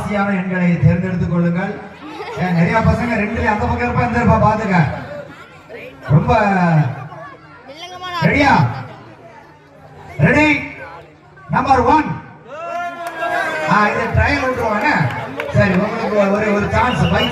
ராசியான எண்களை தேர்ந்தெடுத்துக் கொள்ளுங்கள். நிறைய பசங்க ரெண்டுல அந்த பக்கம் இருப்பா இந்த இருப்பா பாத்துக்க. ரொம்ப ரெடியா? Ready number 1. இது ட்ரையல் விட்டுருவாங்க. சரி உங்களுக்கு ஒரு சான்ஸ் பை